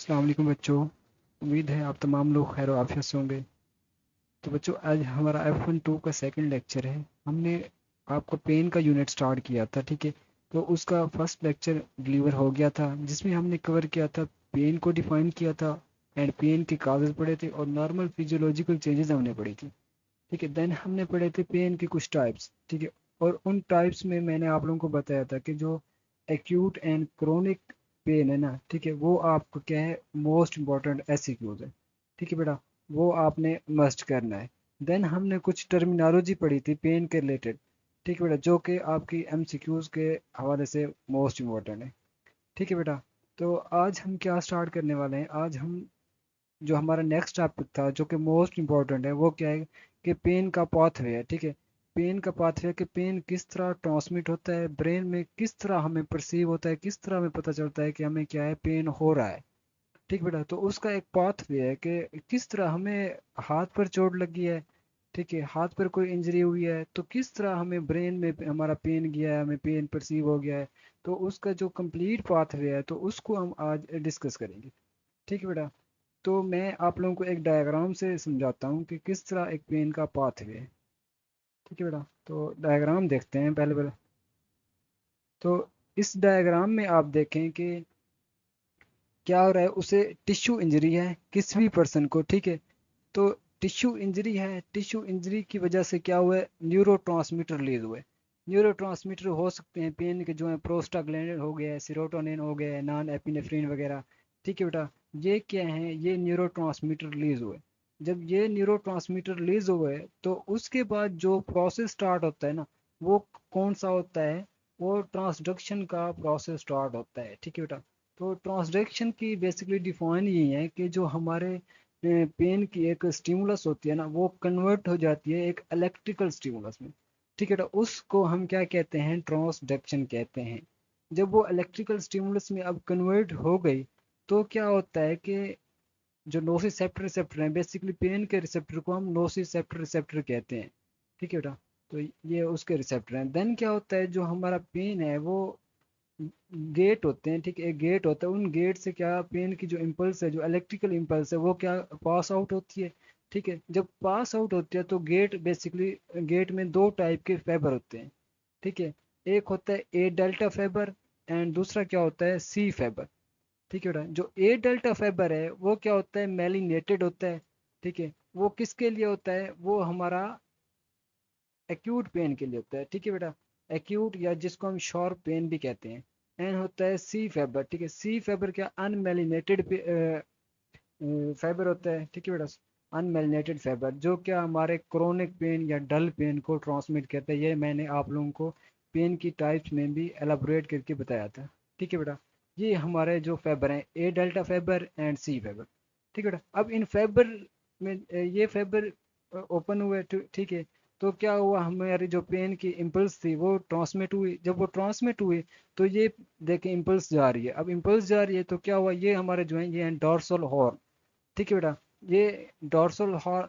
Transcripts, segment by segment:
अस्सलाम वालेकुम बच्चों। उम्मीद है आप तमाम लोग खैर आफियत से होंगे। तो बच्चों आज हमारा F1-2 का सेकंड लेक्चर है। हमने आपका पेन का यूनिट स्टार्ट किया था, ठीक है। तो उसका फर्स्ट लेक्चर डिलीवर हो गया था जिसमें हमने कवर किया था, पेन को डिफाइन किया था एंड पेन के काजेज पढ़े थे और नॉर्मल फिजियोलॉजिकल चेंजेस हमने पढ़ी थी, ठीक है। देन हमने पढ़े थे पेन के कुछ टाइप्स, ठीक है। और उन टाइप्स में मैंने आप लोगों को बताया था कि जो एक्यूट एंड क्रोनिक पेन है ना, ठीक है, वो आपको क्या है, मोस्ट इम्पॉर्टेंट एससीक्यूज है, ठीक है बेटा। वो आपने मस्ट करना है। देन हमने कुछ टर्मिनोलॉजी पढ़ी थी पेन के रिलेटेड, ठीक है बेटा, जो कि आपकी एमसीक्यूज के हवाले से मोस्ट इम्पॉर्टेंट है, ठीक है बेटा। तो आज हम क्या स्टार्ट करने वाले हैं, आज हम जो हमारा नेक्स्ट टॉपिक था जो कि मोस्ट इम्पॉर्टेंट है वो क्या है कि पेन का पाथवे है, ठीक है। पेन का पाथवे कि पेन किस तरह ट्रांसमिट होता है ब्रेन में, किस तरह हमें परसीव होता है, किस तरह हमें पता चलता है कि हमें क्या है, पेन हो रहा है, ठीक बेटा। तो उसका एक पाथवे है कि किस तरह हमें हाथ पर चोट लगी है, ठीक है, हाथ पर कोई इंजरी हुई है तो किस तरह हमें ब्रेन में हमारा पेन गया है, हमें पेन परसीव हो गया है। तो उसका जो कंप्लीट पाथवे है तो उसको हम आज डिस्कस करेंगे, ठीक है बेटा। तो मैं आप लोगों को एक डायग्राम से समझाता हूँ कि किस तरह एक पेन का पाथवे है, ठीक है बेटा। तो डायग्राम देखते हैं पहले पहले। तो इस डायग्राम में आप देखें कि क्या हो रहा है, उसे टिश्यू इंजरी है किसी भी पर्सन को, ठीक है। तो टिश्यू इंजरी है, टिश्यू इंजरी की वजह से क्या हुआ है, न्यूरो ट्रांसमीटर रिलीज हुए। न्यूरो ट्रांसमीटर हो सकते हैं पेन के, जो है प्रोस्टाग्लैंडिन हो गया है, सीरोटोनिन हो गया है, नॉन एपिनेफ्रिन वगैरह, ठीक है बेटा। ये क्या है, ये न्यूरो ट्रांसमीटर रिलीज हुए। जब ये न्यूरो ट्रांसमीटर रिलीज हुए तो उसके बाद जो प्रोसेस स्टार्ट होता है ना, वो कौन सा होता है, वो ट्रांसडक्शन का प्रोसेस स्टार्ट होता है, ठीक है बेटा। तो ट्रांसडक्शन की बेसिकली डिफाइन यही है कि जो हमारे पेन की एक स्टिमुलस होती है ना, वो कन्वर्ट हो जाती है एक इलेक्ट्रिकल स्टिमुलस में, ठीक है। तो उसको हम क्या कहते हैं, ट्रांसडक्शन कहते हैं। जब वो इलेक्ट्रिकल स्टिमुलस में अब कन्वर्ट हो गई तो क्या होता है कि जो नोसिसेप्टर रिसेप्टर हैं, बेसिकली पेन के रिसेप्टर को हम नोसिसेप्टर रिसेप्टर कहते हैं, ठीक है बेटा। तो ये उसके रिसेप्टर हैं। देन क्या होता है, जो हमारा पेन है वो गेट होते हैं, ठीक है, एक गेट होता है, उन गेट से क्या पेन की जो इम्पल्स है, जो इलेक्ट्रिकल इम्पल्स है, वो क्या पास आउट होती है, ठीक है। जब पास आउट होती है तो गेट बेसिकली, गेट में दो टाइप के फाइबर होते हैं, ठीक है। एक होता है ए डेल्टा फाइबर एंड दूसरा क्या होता है, सी फाइबर, ठीक है बेटा। जो ए डेल्टा फाइबर है वो क्या होता है, मेलिनेटेड होता है, ठीक है। वो किसके लिए होता है, वो हमारा एक्यूट पेन के लिए होता है, ठीक है बेटा। एक्यूट या जिसको हम शॉर्प पेन भी कहते हैं। एन होता है सी फाइबर, ठीक है। सी फाइबर क्या अनमेलिनेटेड फाइबर होता है, ठीक है बेटा। अनमेलिनेटेड फाइबर जो क्या हमारे क्रोनिक पेन या डल पेन को ट्रांसमिट करता है। ये मैंने आप लोगों को पेन की टाइप्स में भी एलाबोरेट करके बताया था, ठीक है बेटा। ये हमारे जो फाइबर हैं, A delta fibre and C fibre, ठीक है बेटा। अब इन फाइबर में ये फाइबर ओपन हुए, ठीक है। तो क्या हुआ, हमारी जो पेन की इम्पल्स थी वो ट्रांसमिट हुई। जब वो ट्रांसमिट हुई तो ये देखें इम्पल्स जा रही है, अब इम्पल्स जा रही है तो क्या हुआ, ये हमारे जो है ये हैं डॉर्सल हॉर्न, ठीक है बेटा। ये डॉर्सल हॉर्न,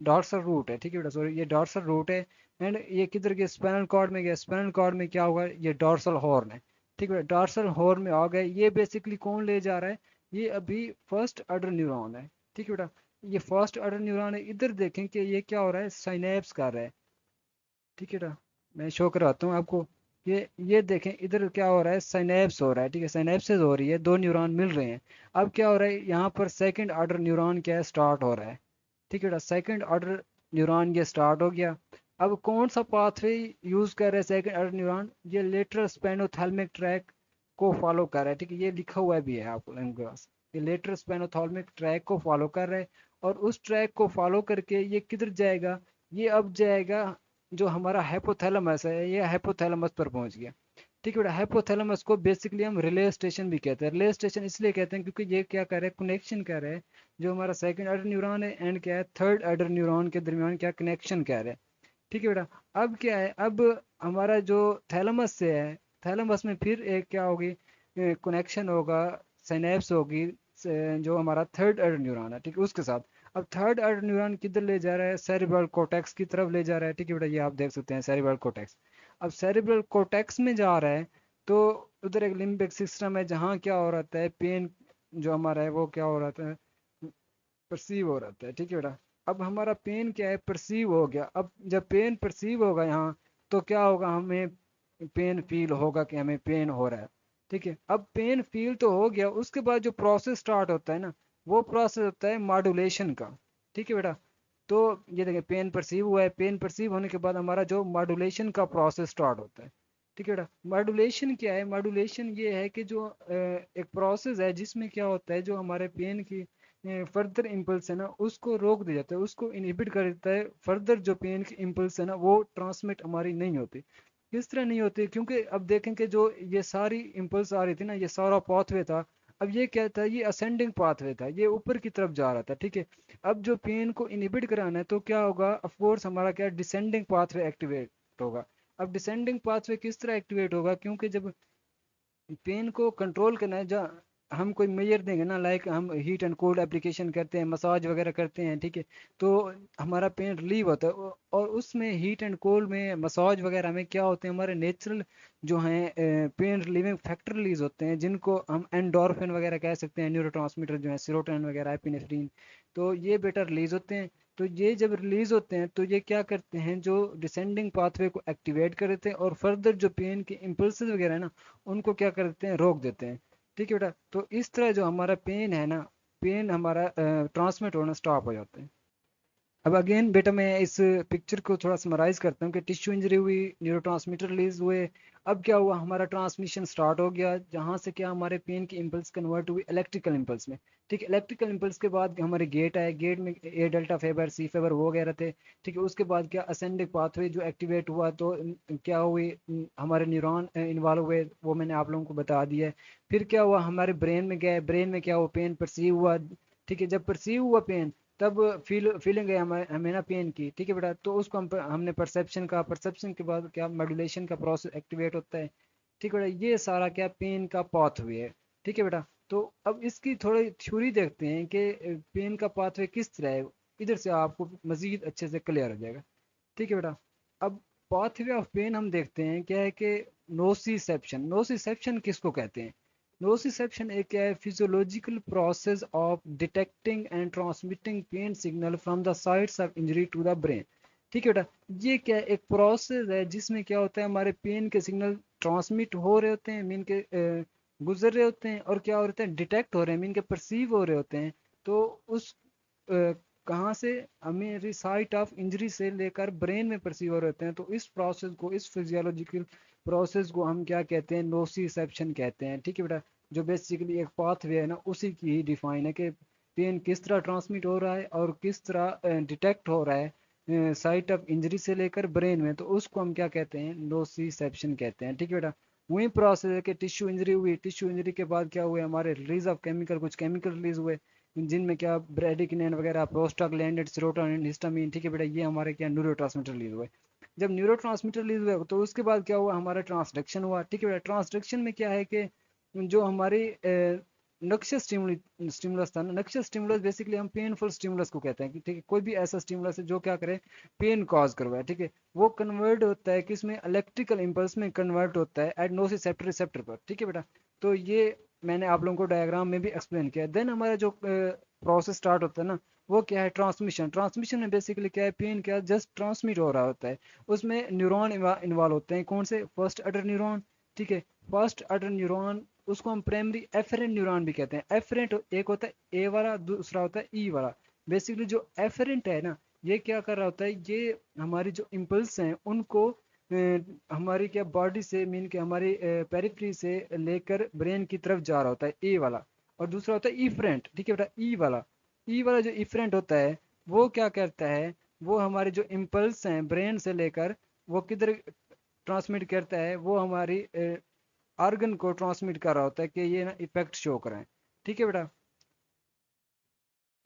डॉर्सल रूट है, ठीक है बेटा, सॉरी, ये डॉर्सल रूट है। एंड ये किधर गया, स्पाइनल कॉर्ड में गया। स्पाइनल कॉर्ड में क्या हुआ, ये डॉर्सल हॉर्न है, ठीक है बेटा। डॉर्सल हॉर्न में आ गए, ये बेसिकली कौन ले जा रहा है, ये अभी फर्स्ट ऑर्डर न्यूरॉन है, ठीक है बेटा। ये फर्स्ट ऑर्डर न्यूरॉन है। इधर देखें कि ये क्या हो रहा है, साइनेप्स कर रहा है, ठीक है बेटा। मैं शो करवाता हूँ आपको। ये देखें इधर क्या हो रहा है, साइनेप्स हो रहा है, ठीक है, साइनेप्सिस हो रही है, दो न्यूरॉन मिल रहे हैं। अब क्या हो रहा है, यहाँ पर सेकंड ऑर्डर न्यूरॉन क्या है, स्टार्ट हो रहा है, ठीक है बेटा। सेकंड ऑर्डर न्यूरॉन ये स्टार्ट हो गया। अब कौन सा पाथवे यूज कर रहा है सेकंड ऑर्डर न्यूरॉन, ये लेटरल स्पेनोथैलेमिक ट्रैक को फॉलो कर रहा है, ठीक है। ये लिखा हुआ भी है आप लोगों के पास, ये लेटरल स्पेनोथैलेमिक ट्रैक को फॉलो कर रहा है। और उस ट्रैक को फॉलो करके ये किधर जाएगा, ये अब जाएगा, जो हमारा हाइपोथैलेमस है, ये हाइपोथैलेमस पर पहुंच गया, ठीक है बेटा। हाइपोथैलेमस को बेसिकली हम रिले स्टेशन भी कहते हैं। रिले स्टेशन इसलिए कहते हैं क्योंकि ये क्या कर रहा है, कनेक्शन कर रहा है, जो हमारा सेकंड ऑर्डर न्यूरॉन है एंड क्या है, थर्ड ऑर्डर न्यूरॉन के दरमियान क्या कनेक्शन कर रहा है, ठीक है बेटा। अब क्या है, अब हमारा जो थैलेमस से है, थैलेमस में फिर एक क्या होगी, कनेक्शन होगा, सिनेप्स होगी, जो हमारा थर्ड ऑर्डर न्यूरॉन है, ठीक है, उसके साथ। अब थर्ड ऑर्डर न्यूरॉन किधर ले जा रहा है, सेरिब्रल कोर्टेक्स की तरफ ले जा रहा है, ठीक है बेटा। ये आप देख सकते हैं सेरिब्रल कोर्टेक्स। अब सेरिब्रल कोर्टेक्स में जा रहा है तो उधर एक लिम्बिक सिस्टम है जहाँ क्या हो रहा है, पेन जो हमारा है वो क्या हो रहा है, परसीव हो रहा है। ठीक है बेटा। अब हमारा पेन क्या है, परसीव हो गया। अब जब पेन परसीव होगा यहाँ, तो क्या होगा, हमें पेन फील होगा कि हमें पेन हो रहा है। ठीक है। अब पेन फील तो हो गया, उसके बाद जो प्रोसेस स्टार्ट होता है ना, वो प्रोसेस होता है मॉड्यूलेशन का। ठीक है बेटा। तो ये देखिए, पेन परसीव हुआ है, पेन परसीव होने के बाद हमारा जो मॉड्यूलेशन का प्रोसेस स्टार्ट होता है। ठीक है बेटा। मॉड्यूलेशन क्या है, मॉड्यूलेशन ये है कि जो एक प्रोसेस है जिसमें क्या होता है, जो हमारे पेन की फर्दर इम्पल्स है ना, उसको रोक दिया जाता है, उसको इनहिबिट कर देता है। फर्दर जो पेन की इम्पल्स है ना, वो ट्रांसमिट हमारी नहीं होती। किस तरह नहीं होती, क्योंकि अब देखें कि जो ये सारी इम्पल्स आ रही थी ना, ये सारा पाथवे था। अब ये क्या था, ये असेंडिंग पाथवे था, ये ऊपर की तरफ जा रहा था। ठीक है। अब जो पेन को इनहिबिट कराना है, तो क्या होगा, ऑफ कोर्स हमारा क्या, डिसेंडिंग पाथवे एक्टिवेट होगा। अब डिसेंडिंग पाथवे किस तरह एक्टिवेट होगा, क्योंकि जब पेन को कंट्रोल करना है, जहाँ हम कोई मेजर देंगे ना, लाइक हम हीट एंड कोल्ड एप्लीकेशन करते हैं, मसाज वगैरह करते हैं। ठीक है। तो हमारा पेन रिलीव होता है, और उसमें हीट एंड कोल्ड में, मसाज वगैरह में क्या होते हैं, हमारे नेचुरल जो हैं पेन रिलीविंग फैक्टर रिलीज होते हैं, जिनको हम एंडोर्फिन वगैरह कह सकते हैं, न्यूरोट्रांसमीटर जो है सीरोटोनिन वगैरह, एपिनेफ्रीन। तो ये बेटा रिलीज होते हैं। तो ये जब रिलीज होते हैं, तो ये क्या करते हैं, जो डिसेंडिंग पाथवे को एक्टिवेट कर देते हैं, और फर्दर जो पेन के इम्पल्सेस वगैरह है ना, उनको क्या कर देते हैं, रोक देते हैं। ठीक है बेटा। तो इस तरह जो हमारा पेन है ना, पेन हमारा ट्रांसमिट होना स्टॉप हो जाता है। अब अगेन बेटा, मैं इस पिक्चर को थोड़ा समराइज करता हूँ कि टिश्यू इंजरी हुई, न्यूरोट्रांसमीटर रिलीज हुए। अब क्या हुआ, हमारा ट्रांसमिशन स्टार्ट हो गया, जहाँ से क्या, हमारे पेन की इम्पल्स कन्वर्ट हुई इलेक्ट्रिकल इम्पल्स में। ठीक है। इलेक्ट्रिकल इम्पल्स के बाद हमारे गेट आए, गेट में ए डेल्टा फेबर, सी फेबर वो वगैरह थे। ठीक है। उसके बाद क्या, असेंडिक पाथवे जो एक्टिवेट हुआ, तो क्या हुई, हमारे न्यूरॉन इन्वॉल्व हुए, वो मैंने आप लोगों को बता दिया है। फिर क्या हुआ, हमारे ब्रेन में गए, ब्रेन में क्या हुआ, पेन परसीव हुआ। ठीक है। जब परसीव हुआ पेन, तब फीलिंग है हमें हमें ना पेन की। ठीक है बेटा। तो उसको हमने परसेप्शन का, परसेप्शन के बाद क्या, मॉड्यूलेशन का प्रोसेस एक्टिवेट होता है। ठीक है बेटा। ये सारा क्या, पेन का पाथवे है। ठीक है बेटा। तो अब इसकी थोड़ी थ्योरी देखते हैं कि पेन का पाथवे किस तरह है। इधर से आपको मजीद अच्छे से क्लियर हो जाएगा। ठीक है बेटा। अब पाथवे ऑफ पेन हम देखते हैं क्या है कि नोसिसेप्शन, नोसिसेप्शन किसको कहते हैं। नोसिसेप्शन एक क्या है, physiological process of detecting and transmitting pain signal from the sites of injury to the brain. ठीक है बेटा। ये क्या है, एक प्रोसेस है जिसमें क्या होता है, हमारे पेन के सिग्नल ट्रांसमिट हो रहे होते हैं, मीन के गुजर रहे होते हैं, और क्या हो रहे हैं, डिटेक्ट हो रहे हैं, मीन के परसीव हो रहे होते हैं। तो उस कहाँ से, हमें साइट ऑफ इंजरी से लेकर ब्रेन में परसीव हो रहे होते हैं। तो इस प्रोसेस को, इस फिजियोलॉजिकल प्रोसेस को हम क्या कहते हैं, नोसिसेप्शन कहते हैं। ठीक है बेटा। जो बेसिकली एक पाथवे है ना, उसी की ही डिफाइन है कि पेन किस तरह ट्रांसमिट हो रहा है, और किस तरह डिटेक्ट हो रहा है साइट ऑफ इंजरी से लेकर ब्रेन में। तो उसको हम क्या कहते हैं, नोसिसेप्शन कहते हैं। ठीक है बेटा। वही प्रोसेस है कि टिश्यू इंजरी हुई, टिश्यू इंजरी के बाद क्या हुए, हमारे रिलीज ऑफ केमिकल, कुछ केमिकल रिलीज हुए, जिनमें क्या, ब्रेडिकिनिन वगैरह, प्रोस्टाग्लैंडिन, सेरोटोनिन, हिस्टामिन। ठीक है बेटा। ये हमारे क्या, न्यूरोट्रांसमीटर रिलीज हुए। जब न्यूरोट्रांसमीटर रिलीज हुआ, तो उसके बाद क्या हुआ, हमारा ट्रांसडक्शन हुआ। ठीक है बेटा। ट्रांसडक्शन में क्या है कि जो हमारी नक्शा स्टिमुलस था ना, नक्शा स्टिमुलस बेसिकली हम पेनफुल स्टिमुलस को कहते हैं कि ठीक है, कोई भी ऐसा स्टिमुलस है जो क्या करे, पेन कॉज करवाए। ठीक है। वो कन्वर्ट होता है किसमें, इलेक्ट्रिकल इंपल्स में कन्वर्ट होता है एट नोसिसेप्टर रिसेप्टर पर। ठीक है बेटा। तो ये मैंने आप लोगों को डायग्राम में भी एक्सप्लेन किया। देन हमारा जो प्रोसेस स्टार्ट होता है ना, वो क्या है, ट्रांसमिशन। ट्रांसमिशन में बेसिकली क्या है, पेन क्या जस्ट ट्रांसमिट हो रहा होता है। उसमें न्यूरॉन इन्वॉल्व होते हैं, कौन से, फर्स्ट ऑर्डर न्यूरॉन। ठीक है। फर्स्ट ऑर्डर न्यूरॉन, उसको हम प्राइमरी एफरेंट न्यूरॉन भी कहते हैं। एफरेंट एक होता है ए वाला, दूसरा होता है ई वाला। बेसिकली जो एफरेंट है ना, ये क्या कर रहा होता है, ये हमारी जो इम्पल्स हैं उनको हमारी क्या, बॉडी से, मीन के हमारी पेरिफेरी से लेकर ब्रेन की तरफ जा रहा होता है, ए वाला। और दूसरा होता है इफरेंट। ठीक है बेटा। ई वाला, ई वाला जो इफरेंट होता है, वो क्या करता है, वो हमारे जो इम्पल्स हैं ब्रेन से लेकर, वो किधर ट्रांसमिट करता है, वो हमारी ऑर्गन को ट्रांसमिट कर रहा होता है कि ये ना इफेक्ट शो कराएं। ठीक है बेटा।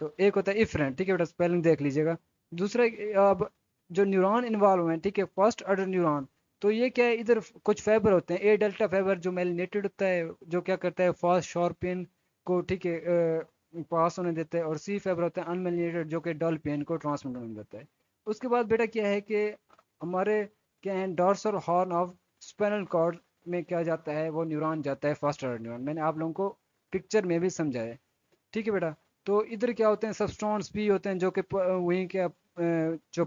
तो एक होता है इफरेंट। ठीक है बेटा, स्पेलिंग देख लीजिएगा। दूसरा, अब जो न्यूरॉन इन्वॉल्व हुए हैं, ठीक है, फर्स्ट ऑर्डर न्यूरॉन, तो ये क्या है, इधर कुछ फाइबर होते हैं, ए डेल्टा फाइबर जो मेलिनेटेड होता है, जो क्या करता है, फास्ट शार्प पेन को, ठीक है, पास होने देता है। और सी फाइबर होता है अनमेलिनेटेड, जो कि डल पेन को ट्रांसमिट होने देता है। उसके बाद बेटा क्या है कि हमारे क्या है, dorsal horn of spinal cord में क्या जाता है, वो न्यूरॉन जाता है, फर्स्ट ऑर्डर न्यूरॉन। मैंने आप लोगों को पिक्चर में भी समझाया है। ठीक है बेटा। तो इधर क्या होते हैं, सबस्टॉन्स भी होते हैं जो कि वहीं के जो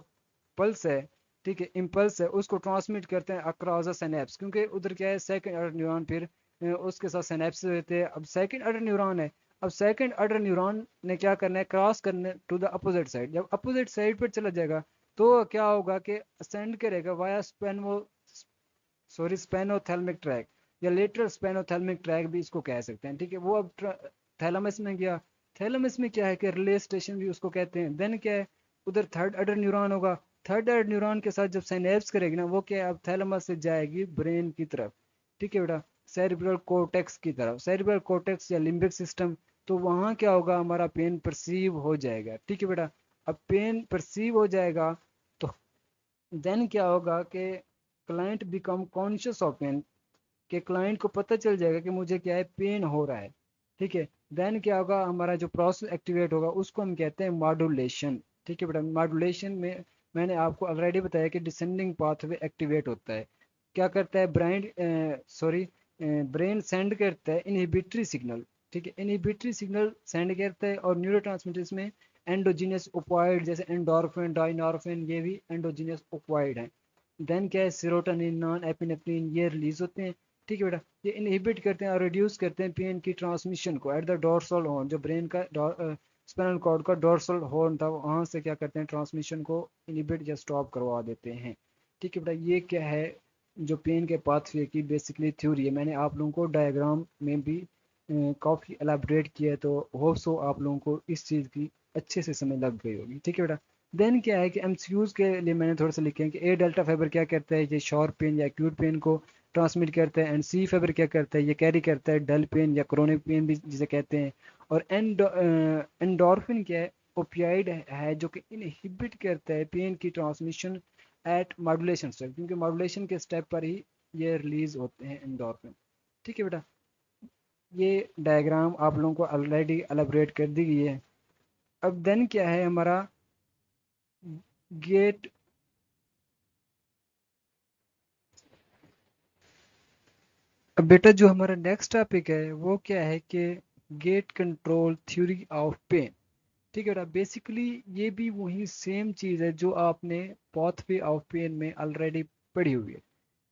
पल्स है, ठीक है, इम्पल्स है, उसको ट्रांसमिट करते हैं अक्रॉस द सिनेप्स, क्योंकि उधर क्या है सेकंड ऑर्डर न्यूरॉन, फिर उसके साथ सिनेप्स रहते हैं। अब सेकंड ऑर्डर न्यूरॉन है, अब सेकंड ऑर्डर न्यूरॉन ने क्या करना है, क्रॉस करने टू द अपोजिट साइड। जब अपोजिट साइड पर चला जाएगा तो क्या होगा कि असेंड करेगा वाया स्पेनोथैलेमिक ट्रैक, या लेटरल स्पेनोथैलेमिक ट्रैक भी इसको कह सकते हैं, ठीक है। वो अब थैलेमस में गया। थैलेमस में क्या है कि रिले स्टेशन भी उसको कहते हैं। देन क्या है, उधर थर्ड ऑर्डर न्यूरॉन होगा। थर्ड ऑर्डर न्यूरॉन के साथ जब साइनेप्स करेगी ना, वो क्या है, अब थैलेमस से जाएगी ब्रेन की तरफ, ठीक है बेटा, सेरिब्रल कोर्टेक्स की तरफ, सेरिब्रल कोर्टेक्स या लिम्बिक सिस्टम। तो वहाँ क्या होगा, हमारा पेन परसीव हो जाएगा, ठीक है बेटा। अब पेन परसीव हो जाएगा तो देन क्या होगा कि client become conscious of pain, कि क्लाइंट को पता चल जाएगा कि मुझे क्या है, पेन हो रहा है, ठीक है। देन क्या होगा, हमारा जो प्रोसेस एक्टिवेट होगा उसको हम कहते हैं मॉड्यूलेशन, ठीक है बेटा। मॉड्यूलेशन में मैंने आपको ऑलरेडी बताया कि डिसेंडिंग पाथवे एक्टिवेट होता है। क्या करता है, ब्रेन सेंड करता है इनहिबिटरी सिग्नल, ठीक है, इनहिबिटरी सिग्नल सेंड करता है। और न्यूरोट्रांसमीटर्स में एंडोजीनियस ओपॉइड जैसे एंडोर्फिन, डाइनॉर्फिन, ये भी एंडोजीनियस ओपॉइड हैं। देन क्या है, सेरोटोनिन, नॉन एपिनेफ्रिन, ये रिलीज होते हैं, ठीक है बेटा। ये इनहिबिट करते हैं और रिड्यूस करते हैं पेन की ट्रांसमिशन को एट द डोर्सल हॉर्न, जो ब्रेन का स्पाइनल कॉर्ड का डोर्सल हॉर्न था, वहाँ से क्या करते हैं, ट्रांसमिशन को इनहिबिट या स्टॉप करवा देते हैं, ठीक है बेटा। ये क्या है, जो पेन के पाथवे की बेसिकली थ्योरी है। मैंने आप लोगों को डायग्राम में भी काफ़ी एलाबरेट किया है, तो होप सो आप लोगों को इस चीज़ की अच्छे से समझ लग गई होगी, ठीक है बेटा। देन क्या है कि एमसीक्यूज के लिए मैंने थोड़ा सा लिखे हैं कि ए डेल्टा फाइबर क्या करता है, ये शॉर्ट पेन या एक्यूट पेन को ट्रांसमिट करता है। एंड सी फाइबर क्या करता है, ये कैरी करता है डल पेन या क्रोनिक पेन भी जिसे कहते हैं। और एंडोर्फिन क्या है, ओपियाइड है जो कि इनहिबिट करता है पेन की ट्रांसमिशन एट मॉड्यूलेशन स्टेप, क्योंकि मॉड्यूलेशन के स्टेप पर ही ये रिलीज होते हैं एंडोर्फिन, ठीक है बेटा। ये डायग्राम आप लोगों को ऑलरेडी एलाबरेट कर दी गई है। अब देन क्या है हमारा गेट। अब बेटा जो हमारा नेक्स्ट टॉपिक है वो क्या है कि gate control theory of pain, ठीक है बेटा। बेसिकली ये भी वही सेम चीज़ है जो आपने पाथवे ऑफ पेन में ऑलरेडी पढ़ी हुई है,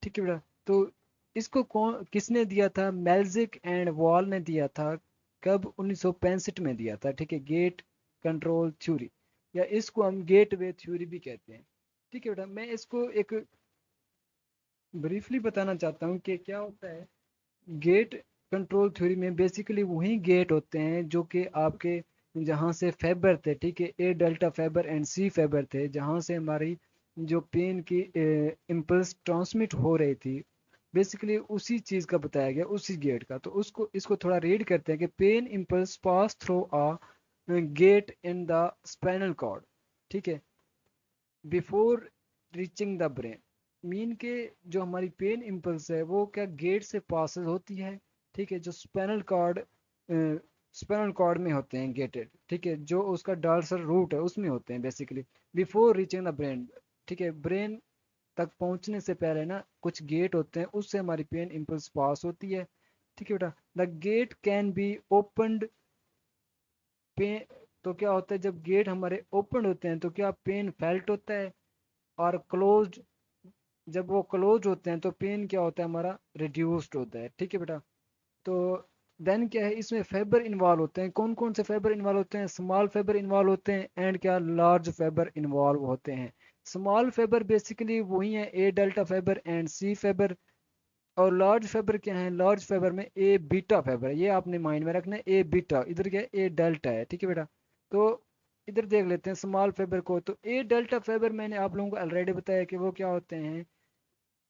ठीक है बेटा। तो इसको कौन किसने दिया था, मेल्जिक एंड वॉल ने दिया था। कब, 1965 में दिया था, ठीक है, गेट कंट्रोल थ्योरी, या इसको हम गेट वे थ्योरी भी कहते हैं, ठीक है बेटा। मैं इसको एक ब्रीफली बताना चाहता हूँ कि क्या होता है। गेट कंट्रोल थ्योरी में बेसिकली वही गेट होते हैं जो कि आपके जहाँ से फाइबर थे, ठीक है, A delta fibre and C fibre थे, जहाँ से हमारी जो पेन की इम्पल्स ट्रांसमिट हो रही थी, बेसिकली उसी चीज़ का बताया गया, उसी गेट का। तो उसको इसको थोड़ा रीड करते हैं कि pain impulse pass through a gate in the spinal cord, ठीक है, before reaching the brain. Mean के जो हमारी पेन इम्पल्स है वो क्या गेट से पास होती है, ठीक है, जो स्पाइनल कॉर्ड में होते हैं गेटेड, ठीक है, जो उसका डॉर्सल रूट है उसमें होते हैं basically, before reaching the brain, ठीक है। ब्रेन तक पहुंचने से पहले ना कुछ गेट होते हैं, उससे हमारी पेन इम्पल्स पास होती है, ठीक है बेटा। The gate can be opened pain, तो क्या होता है जब गेट हमारे ओपन होते हैं तो क्या पेन फेल्ट होता है, और क्लोज्ड, जब वो क्लोज होते हैं तो पेन क्या होता है हमारा, रिड्यूस्ड होता है, ठीक है बेटा। तो देन क्या है, इसमें फाइबर इन्वॉल्व होते हैं। कौन कौन से फाइबर इन्वॉल्व होते हैं, स्मॉल फाइबर इन्वॉल्व होते हैं एंड क्या लार्ज फाइबर इन्वॉल्व होते हैं। स्मॉल फाइबर बेसिकली वही है A delta fibre and C fibre. और लार्ज फाइबर क्या है, लार्ज फाइबर में ए बीटा फाइबर, ये आपने माइंड में रखना है, ए बीटा, इधर क्या है, ए डेल्टा है, ठीक है बेटा। तो इधर देख लेते हैं स्मॉल फाइबर को। तो ए डेल्टा फाइबर मैंने आप लोगों को ऑलरेडी बताया कि वो क्या होते हैं,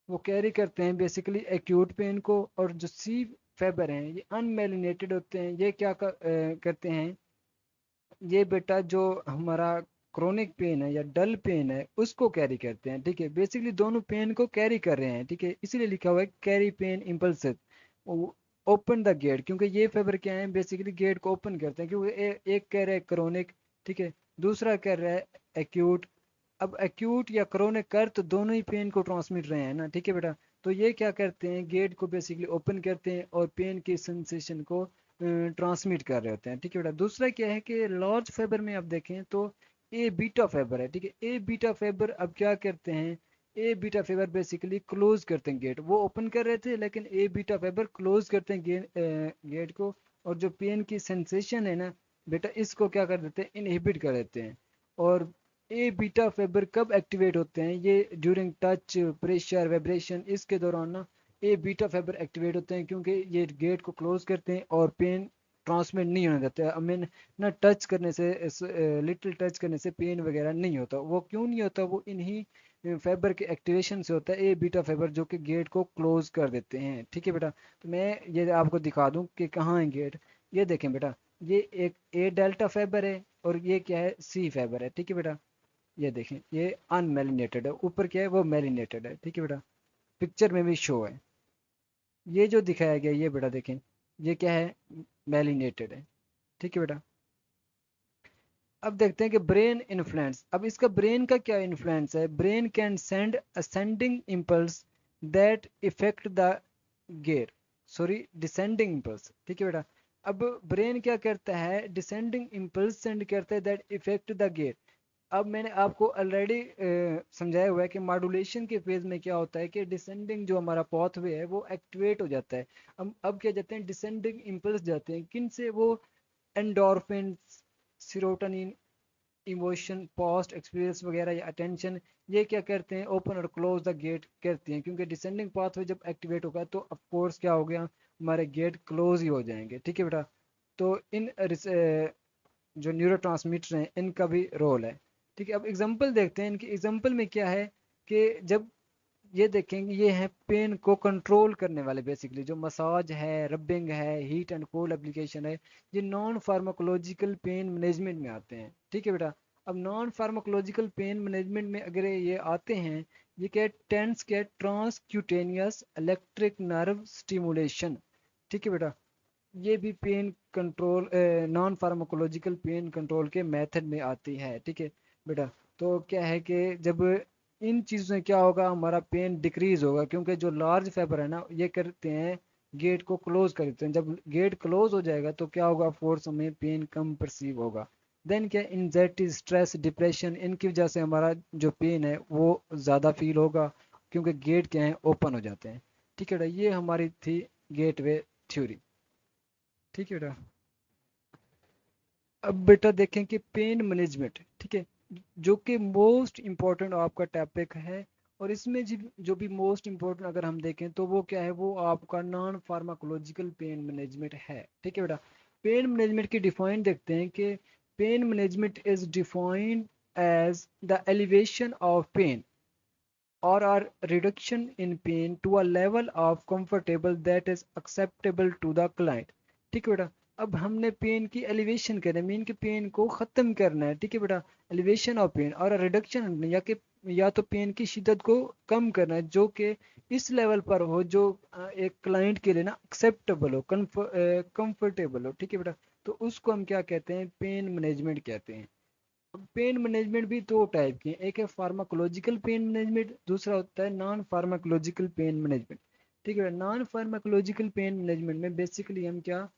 वो कैरी करते हैं बेसिकली एक्यूट पेन को। और जो सी फाइबर हैं ये अनमेलिनेटेड होते हैं, ये करते हैं, ये बेटा जो हमारा क्रोनिक पेन है या डल पेन है उसको कैरी करते हैं, ठीक है। बेसिकली दोनों पेन को कैरी कर रहे हैं, ठीक है, इसीलिए लिखा हुआ है carry pain impulsive open the gate, क्योंकि ये फाइबर क्या है, बेसिकली गेट को ओपन करते हैं, क्योंकि एक कह रहा है क्रोनिक, ठीक है, दूसरा कह रहा है एक्यूट। अब एक्यूट या क्रोनिक कर तो दोनों ही पेन को ट्रांसमिट रहे हैं ना, ठीक है बेटा। तो ये क्या करते हैं, गेट को बेसिकली ओपन करते हैं और पेन की सेंसेशन को ट्रांसमिट कर रहे होते हैं। ठीक है बेटा, दूसरा क्या है कि लार्ज फाइबर में आप देखें तो ए बीटा फाइबर है। ठीक है, ए बीटा फाइबर अब क्या करते हैं, ए बीटा फाइबर बेसिकली क्लोज करते हैं गेट, वो ओपन कर रहे थे लेकिन ए बीटा फाइबर क्लोज करते हैं गेट को, और जो पेन की सेंसेशन है ना बेटा, इसको क्या कर देते हैं, इनहिबिट कर देते हैं। और ए बीटा फाइबर कब एक्टिवेट होते हैं, ये ड्यूरिंग टच, प्रेशर, वाइब्रेशन, इसके दौरान ना ए बीटा फाइबर एक्टिवेट होते हैं, क्योंकि ये गेट को क्लोज करते हैं और पेन ट्रांसमिट नहीं होने देते। आई मीन ना टच करने से, लिटिल टच करने से पेन वगैरह नहीं होता। वो क्यों नहीं होता, वो इन्हीं फाइबर के एक्टिवेशन से होता है, ए बीटा फाइबर जो कि गेट को क्लोज कर देते हैं। ठीक है बेटा, तो मैं ये आपको दिखा दूं कि कहाँ है गेट। ये देखें बेटा, ये एक ए डेल्टा फाइबर है और ये क्या है, सी फाइबर है। ठीक है बेटा, ये देखें, ये अनमेलिनेटेड है, ऊपर क्या है वो मेलिनेटेड है। ठीक है बेटा, पिक्चर में भी शो है। ये जो दिखाया गया ये बेटा देखें, ये क्या है, मेलिनेटेड है। ठीक है बेटा, अब देखते हैं कि ब्रेन इन्फ्लुएंस। अब इसका ब्रेन का क्या इन्फ्लुएंस है, brain can send ascending impulse that effect the gear, sorry descending impulse. ठीक है बेटा, अब ब्रेन क्या करता है, डिसेंडिंग इम्पल्स सेंड करता है दैट इफेक्ट द गेयर। अब मैंने आपको ऑलरेडी समझाया हुआ है कि मॉड्यूलेशन के फेज में क्या होता है कि डिसेंडिंग जो हमारा पाथवे है वो एक्टिवेट हो जाता है। अब क्या जाते हैं, डिसेंडिंग इम्पल्स जाते हैं किन से, वो endorphin, serotonin, emotion, past experience वगैरह या अटेंशन, ये क्या करते हैं, ओपन और क्लोज द गेट करती हैं, क्योंकि डिसेंडिंग पाथवे जब एक्टिवेट होगा तो ऑफ कोर्स क्या हो गया, हमारे गेट क्लोज ही हो जाएंगे। ठीक है बेटा, तो इन जो न्यूरो हैं इनका भी रोल है। ठीक है, अब एग्जांपल देखते हैं, इनकी एग्जांपल में क्या है कि जब ये देखेंगे, ये है पेन को कंट्रोल करने वाले, बेसिकली जो मसाज है, रबिंग है, हीट एंड कोल्ड एप्लीकेशन है, ये नॉन फार्माकोलॉजिकल पेन मैनेजमेंट में आते हैं। ठीक है बेटा, अब नॉन फार्माकोलॉजिकल पेन मैनेजमेंट में अगर ये आते हैं, ये क्या, टेंस क्या, ट्रांसक्यूटेनियस इलेक्ट्रिक नर्व स्टिमुलेशन। ठीक है बेटा, ये भी pain control, non pharmacological pain control के मेथड में आती है। ठीक है बेटा, तो क्या है कि जब इन चीज़ों से क्या होगा, हमारा पेन डिक्रीज होगा, क्योंकि जो लार्ज फाइबर है ना ये करते हैं, गेट को क्लोज कर देते हैं। जब गेट क्लोज हो जाएगा तो क्या होगा, फोर्स हमें पेन कम परसीव होगा। देन क्या, एंजाइटी, स्ट्रेस, डिप्रेशन, इनकी वजह से हमारा जो पेन है वो ज़्यादा फील होगा, क्योंकि गेट क्या है, ओपन हो जाते हैं। ठीक है बेटा, ये हमारी थी गेटवे थ्योरी। ठीक है बेटा, अब बेटा देखें कि पेन मैनेजमेंट, ठीक है, जो कि मोस्ट इम्पोर्टेंट आपका टॉपिक है। और इसमें जो भी मोस्ट इम्पोर्टेंट अगर हम देखें तो वो क्या है, वो आपका नॉन फार्माकोलॉजिकल पेन मैनेजमेंट है। ठीक है बेटा, पेन मैनेजमेंट की डिफाइन देखते हैं कि pain management is defined as the elevation of pain or a reduction in pain to a level of comfortable that is acceptable to the client। ठीक है बेटा, अब हमने पेन की एलिवेशन करना है, मीन के पेन को ख़त्म करना है। ठीक है बेटा, एलिवेशन ऑफ पेन और रिडक्शन, या तो पेन की शिद्दत को कम करना है जो कि इस लेवल पर हो जो एक क्लाइंट के लिए ना एक्सेप्टेबल हो, कंफर्टेबल हो। ठीक है बेटा, तो उसको हम क्या कहते हैं, पेन मैनेजमेंट कहते हैं। पेन मैनेजमेंट भी दो टाइप के हैं, एक है फार्माकोलॉजिकल पेन मैनेजमेंट, दूसरा होता है नॉन फार्माकोलॉजिकल पेन मैनेजमेंट। ठीक है, नॉन फार्माकोलॉजिकल पेन मैनेजमेंट में बेसिकली हम क्या,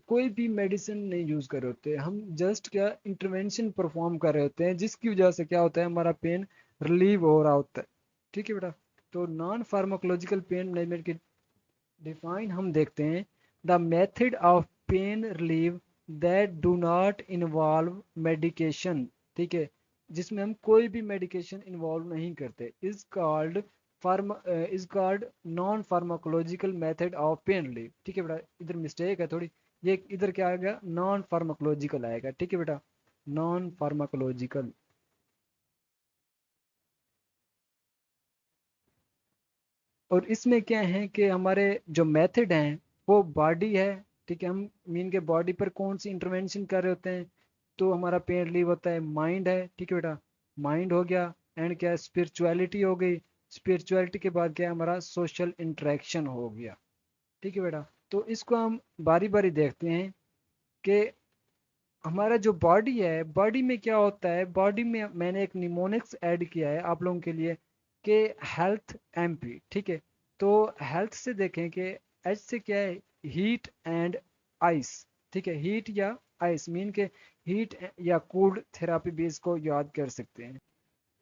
कोई भी मेडिसिन नहीं यूज कर रहे होते, हम जस्ट क्या इंटरवेंशन परफॉर्म कर रहे होते हैं, जिसकी वजह से क्या होता है, हमारा पेन रिलीव हो रहा होता है। ठीक है बेटा, तो नॉन फार्माकोलॉजिकल पेन मैनेजमेंट की डिफाइन हम देखते हैं, the method of pain relive that do not involve medication. ठीक है, जिसमें हम कोई भी मेडिकेशन इन्वॉल्व नहीं करते, is called non pharmacological method of pain relieve. ठीक है बेटा, इधर मिस्टेक है थोड़ी, ये इधर क्या आएगा, नॉन फार्माकोलॉजिकल आएगा। ठीक है बेटा, नॉन फार्माकोलॉजिकल। और इसमें क्या है कि हमारे जो मेथड हैं वो बॉडी है। ठीक है, हम मीन के बॉडी पर कौन सी इंटरवेंशन कर रहे होते हैं, तो हमारा पेन रिलीव होता है, माइंड है। ठीक है बेटा, माइंड हो गया, एंड क्या, स्पिरिचुअलिटी हो गई, स्पिरिचुअलिटी के बाद क्या, हमारा सोशल इंटरेक्शन हो गया। ठीक है बेटा, तो इसको हम बारी बारी देखते हैं कि हमारा जो बॉडी है, बॉडी में क्या होता है, बॉडी में मैंने एक निमोनिक्स ऐड किया है आप लोगों के लिए कि हेल्थ एमपी। ठीक है, तो हेल्थ से देखें कि एच से क्या है, हीट एंड आइस, ठीक है, हीट या आइस मीन के हीट या कूल्ड थेरापी भी इसको याद कर सकते हैं।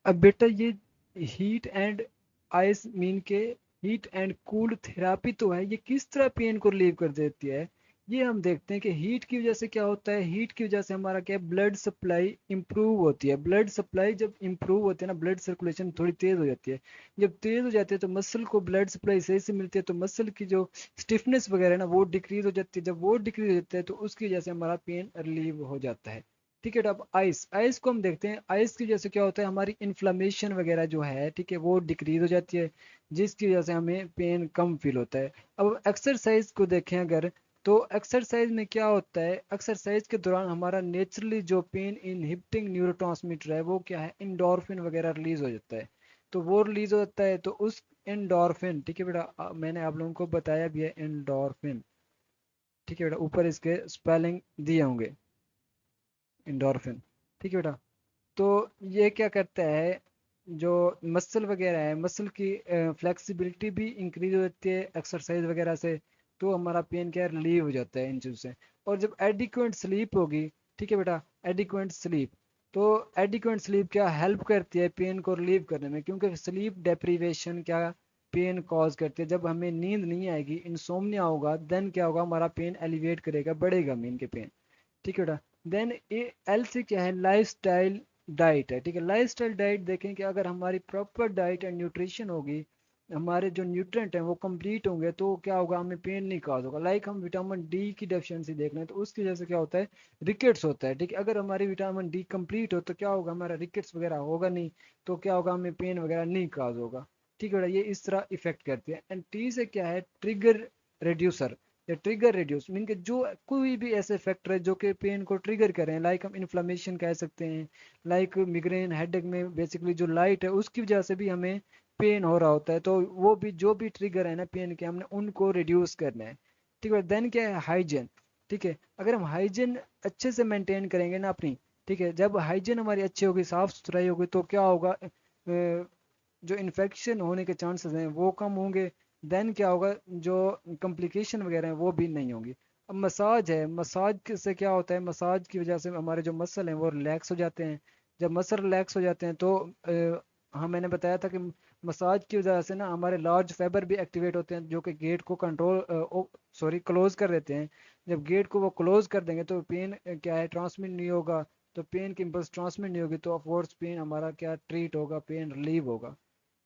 अब बेटा ये हीट एंड आइस मीन के हीट एंड कूल्ड थेरापी तो है, ये किस तरह पेन को रिलीव कर देती है, ये हम देखते हैं कि हीट की वजह से क्या होता है। हीट की वजह से हमारा क्या है, ब्लड सप्लाई इंप्रूव होती है। ब्लड सप्लाई जब इंप्रूव होती है ना, ब्लड सर्कुलेशन थोड़ी तेज हो जाती है। जब तेज हो जाती है तो मसल को ब्लड सप्लाई सही से मिलती है, तो मसल की जो स्टिफनेस वगैरह है ना वो डिक्रीज हो जाती है। जब वो डिक्रीज हो जाता है तो उसकी वजह से हमारा पेन रिलीव हो जाता है। ठीक है, तो अब आइस आइस को हम देखते हैं। आइस की वजह से क्या होता है, हमारी इन्फ्लामेशन वगैरह जो है, ठीक है, वो डिक्रीज हो जाती है, जिसकी वजह से हमें पेन कम फील होता है। अब एक्सरसाइज को देखें अगर, तो एक्सरसाइज में क्या होता है, एक्सरसाइज के दौरान हमारा नेचुरली जो पेन इनहिबिटिंग न्यूरोट्रांसमीटर है वो क्या है, इंडोर्फिन वगैरह रिलीज हो जाता है। तो वो रिलीज हो जाता है तो उस इंडोर्फिन, ठीक है बेटा, मैंने आप लोगों को बताया भी है इंडोर्फिन, ठीक है बेटा, ऊपर इसके स्पेलिंग दिए होंगे, इंडोर्फिन, ठीक है बेटा। तो ये क्या करता है, जो मसल वगैरह है, मसल की फ्लेक्सिबिलिटी भी इंक्रीज हो जाती है एक्सरसाइज वगैरह से। तो हमारा पेन क्या रिलीव हो जाता है इन चीज़ों से। और जब एडिक्वेंट स्लीप होगी, ठीक है बेटा, एडिक्वेंट स्लीप, तो एडिक्वेंट स्लीप क्या हेल्प करती है पेन को रिलीव करने में, क्योंकि स्लीप डेप्रीवेशन क्या पेन कॉज करती है। जब हमें नींद नहीं आएगी, इंसोम्निया होगा, देन क्या होगा, हमारा पेन एलिवेट करेगा, बढ़ेगा मेन के पेन, ठीक है बेटा। देन एल से क्या है, लाइफ स्टाइल डाइट है, ठीक है। लाइफ स्टाइल डाइट देखें कि अगर हमारी प्रॉपर डाइट एंड न्यूट्रिशन होगी, हमारे जो न्यूट्रिएंट हैं वो कंप्लीट होंगे, तो क्या होगा, हमें पेन नहीं काज होगा। लाइक हम विटामिन डी की डेफिशिएंसी देख लें तो उसकी वजह से क्या होता है, रिकेट्स होता है, ठीक है। अगर हमारी विटामिन डी कंप्लीट हो तो क्या होगा, हमारा रिकेट्स वगैरह होगा नहीं, तो क्या होगा, हमें पेन वगैरह नहीं काज होगा, ठीक है। ये इस तरह इफेक्ट करती है। एंड टी से क्या है, ट्रिगर रिड्यूसर या ट्रिगर रिड्यूस मीन के जो कोई भी ऐसे फैक्टर है जो कि पेन को ट्रिगर करें, लाइक हम इन्फ्लामेशन कह सकते हैं, लाइक मिग्रेन हेडेक में बेसिकली जो लाइट है उसकी वजह से भी हमें पेन हो रहा होता है, तो वो भी जो भी ट्रिगर है ना पेन के, हमने उनको रिड्यूस करना है, ठीक है। देन क्या है, हाइजीन, ठीक है। अगर हम हाइजीन अच्छे से मेंटेन करेंगे ना अपनी, ठीक है, जब हाइजीन हमारी अच्छी होगी, साफ सुथराई होगी, तो क्या होगा, जो इन्फेक्शन होने के चांसेस हैं वो कम होंगे। देन क्या होगा, जो कॉम्प्लिकेशन वगैरह हैं वो भी नहीं होंगी। अब मसाज है, मसाज से क्या होता है, मसाज की वजह से हमारे जो मसल हैं वो रिलैक्स हो जाते हैं। जब मसल रिलैक्स हो जाते हैं तो हाँ मैंने बताया था कि मसाज की वजह से ना हमारे लार्ज फाइबर भी एक्टिवेट होते हैं, जो कि गेट को कंट्रोल सॉरी क्लोज कर देते हैं। जब गेट को वो क्लोज कर देंगे तो पेन क्या है, ट्रांसमिट नहीं होगा। तो पेन की इम्पल्स ट्रांसमिट नहीं होगी तो ऑफकोर्स पेन हमारा क्या ट्रीट होगा, पेन रिलीव होगा,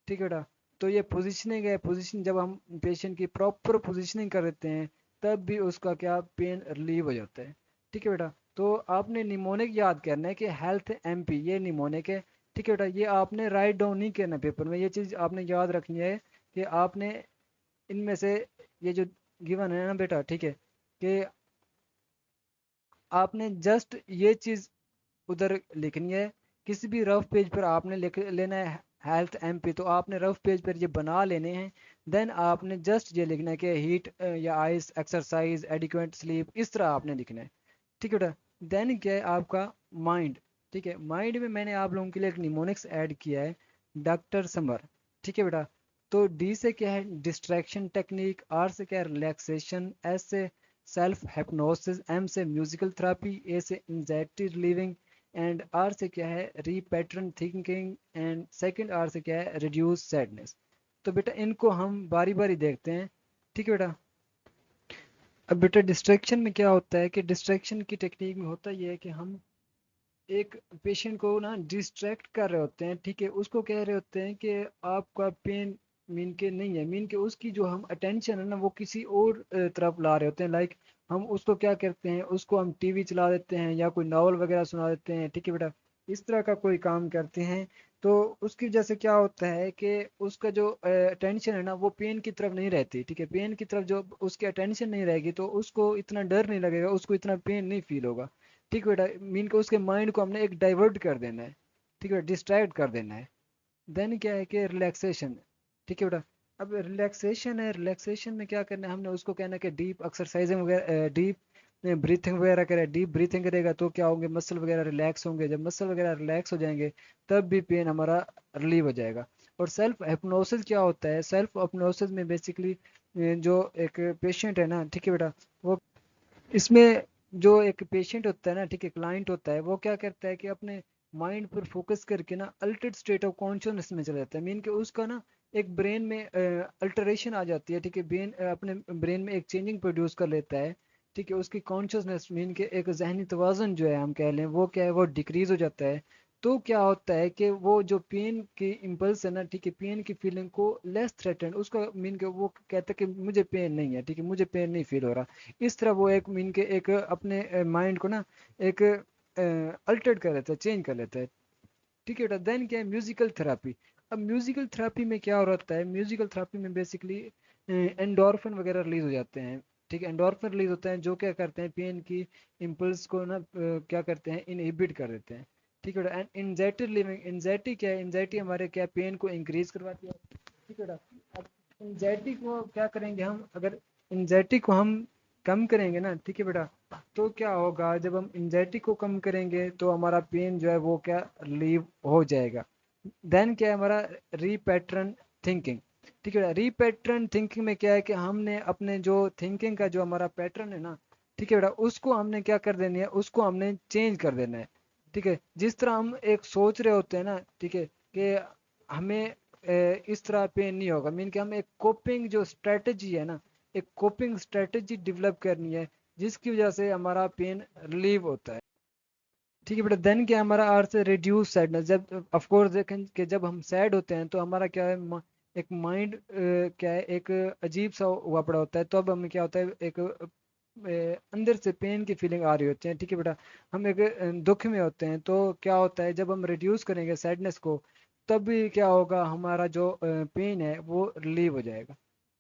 ठीक है बेटा। तो ये पोजिशनिंग है, पोजिशन जब हम पेशेंट की प्रॉपर पोजिशनिंग कर देते हैं तब भी उसका क्या पेन रिलीव हो जाता है, ठीक है बेटा। तो आपने निमोनिक याद करना है कि हेल्थ एमपी ये निमोनिक है, ठीक है बेटा। ये आपने राइट डाउन नहीं करना पेपर में, ये चीज़ आपने याद रखनी है कि आपने इनमें से ये जो गिवन है ना बेटा, ठीक है, कि आपने जस्ट ये चीज़ उधर लिखनी है। किसी भी रफ पेज पर आपने लिख लेना है हेल्थ एमपी, तो आपने रफ पेज पर ये बना लेने हैं। देन आपने जस्ट ये लिखना है कि हीट या आइस, एक्सरसाइज, एडिक्वेट स्लीप, इस तरह आपने लिखना है, ठीक है बेटा। देन क्या है आपका माइंड, ठीक है। माइंड में मैंने आप लोगों के लिए एक निमोनिक्स ऐड किया है, डॉक्टर समर, ठीक है बेटा। तो डी से क्या है, डिस्ट्रैक्शन टेक्निक, आर से क्या है, रिलैक्सेशन, एस से सेल्फ हिप्नोसिस, एम से म्यूजिकल थेरापी, ए से एंजाइटी रिलीविंग, एंड आर से क्या है, रीपैटर्न थिंकिंग, एंड सेकंड आर से क्या है, रिड्यूस सैडनेस। तो बेटा इनको हम बारी बारी देखते हैं, ठीक है बेटा। अब बेटा डिस्ट्रैक्शन में क्या होता है कि डिस्ट्रैक्शन की टेक्निक में होता ये है कि हम एक पेशेंट को ना डिस्ट्रैक्ट कर रहे होते हैं, ठीक है, उसको कह रहे होते हैं कि आपका पेन मीन के नहीं है, मीन के उसकी जो हम अटेंशन है ना वो किसी और तरफ ला रहे होते हैं। लाइक हम उसको क्या करते हैं, उसको हम टीवी चला देते हैं या कोई नावल वगैरह सुना देते हैं, ठीक है बेटा, इस तरह का कोई काम करते हैं। तो उसकी वजह से क्या होता है कि उसका जो अटेंशन है ना वो पेन की तरफ नहीं रहती, ठीक है। पेन की तरफ जो उसकी अटेंशन नहीं रहेगी तो उसको इतना डर नहीं लगेगा, उसको इतना पेन नहीं फील होगा, ठीक है बेटा। मीन को उसके माइंड को हमने एक डाइवर्ट कर देना है, ठीक है, डिस्ट्रैक्ट कर देना है। देन क्या है कि रिलैक्सेशन, ठीक है बेटा। अब रिलैक्सेशन है, रिलैक्सेशन में क्या करना है, हमने उसको कहना है कि डीप एक्सरसाइजिंग वगैरह, डीप ब्रीथिंग वगैरह करे। डीप ब्रीथिंग करेगा तो क्या होंगे, मसल वगैरह रिलैक्स होंगे। जब मसल वगैरह रिलैक्स हो जाएंगे तब भी पेन हमारा रिलीव हो जाएगा। और सेल्फ हिप्नोसिस क्या होता है, सेल्फ हिप्नोसिस में बेसिकली जो एक पेशेंट है ना, ठीक है बेटा, वो इसमें जो एक पेशेंट होता है ना, ठीक है, क्लाइंट होता है, वो क्या करता है कि अपने माइंड पर फोकस करके ना अल्टर्ड स्टेट ऑफ कॉन्शियसनेस में चला जाता है। मीन कि उसका ना एक ब्रेन में अल्टरेशन आ जाती है, ठीक है, ब्रेन अपने ब्रेन में एक चेंजिंग प्रोड्यूस कर लेता है, ठीक है, उसकी कॉन्शियसनेस मीन के एक जहनी तवाज़ुन जो है हम कह लें वो क्या है, वो डिक्रीज हो जाता है। तो क्या होता है कि वो जो पेन की इम्पल्स है ना, ठीक है, पेन की फीलिंग को लेस थ्रेटन, उसका मीन के वो कहता है कि मुझे पेन नहीं है, ठीक है, मुझे पेन नहीं फील हो रहा। इस तरह वो एक मीन के एक अपने माइंड को ना एक अल्टर्ड कर लेता है, चेंज कर लेता है। ठीक है बेटा, देन क्या है म्यूजिकल थेरापी। अब म्यूजिकल थेरापी में क्या होता है, म्यूजिकल थेरापी में बेसिकली एंडोर्फिन वगैरह रिलीज हो जाते हैं। ठीक है, एंडोर्फिन रिलीज होते हैं जो क्या करते हैं पेन की इम्पल्स को ना क्या करते हैं, इनहिबिट कर देते हैं। ठीक है बेटा, एंड एंजाइटी लिविंग, एंजाइटी क्या है, एंजाइटी हमारे क्या पेन को इंक्रीज करवाती है। ठीक है बेटा, अब एंजाइटी को क्या करेंगे हम, अगर एंजाइटी को हम कम करेंगे ना, ठीक है बेटा, तो क्या होगा, जब हम एंजाइटी को कम करेंगे तो हमारा पेन जो है वो क्या रिलीव हो जाएगा। देन क्या है हमारा रीपैटर्न थिंकिंग। ठीक है, रीपैटर्न थिंकिंग में क्या है कि हमने अपने जो थिंकिंग का जो हमारा पैटर्न है ना, ठीक है बेटा, उसको हमने क्या कर देनी है, उसको हमने चेंज कर देना है। ठीक है, जिस तरह हम एक सोच रहे होते हैं ना, ठीक है, कि हमें इस तरह पेन नहीं होगा, मीन कि हम एक कोपिंग जो स्ट्रेटजी है ना, एक कोपिंग स्ट्रेटजी डेवलप करनी है जिसकी वजह से हमारा पेन रिलीव होता है। ठीक है बेटा, देन क्या हमारा अर्थ रिड्यूस सैडनेस। जब ऑफ कोर्स देखें कि जब हम सैड होते हैं तो हमारा क्या है एक माइंड क्या है एक अजीब सा हुआ पड़ा होता है, तो अब हमें क्या होता है एक अंदर से पेन की फीलिंग आ रही होती है। ठीक है बेटा, हम एक दुख में होते हैं, तो क्या होता है जब हम रिड्यूस करेंगे सैडनेस को, तब भी क्या होगा, हमारा जो पेन है वो रिलीव हो जाएगा।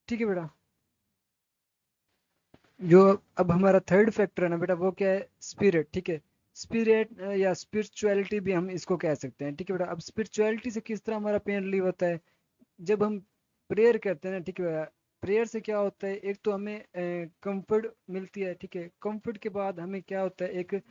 ठीक है बेटा, जो अब हमारा थर्ड फैक्टर है ना बेटा, वो क्या है, स्पिरिट। ठीक है, स्पिरिट या स्पिरिचुअलिटी भी हम इसको कह सकते हैं। ठीक है बेटा, अब स्पिरिचुअलिटी से किस तरह हमारा पेन रिलीव होता है, जब हम प्रेयर करते हैं ना, ठीक है, प्रेयर से क्या होता है, एक तो हमें कंफर्ट मिलती है। ठीक है, कंफर्ट के बाद हमें क्या होता है, एक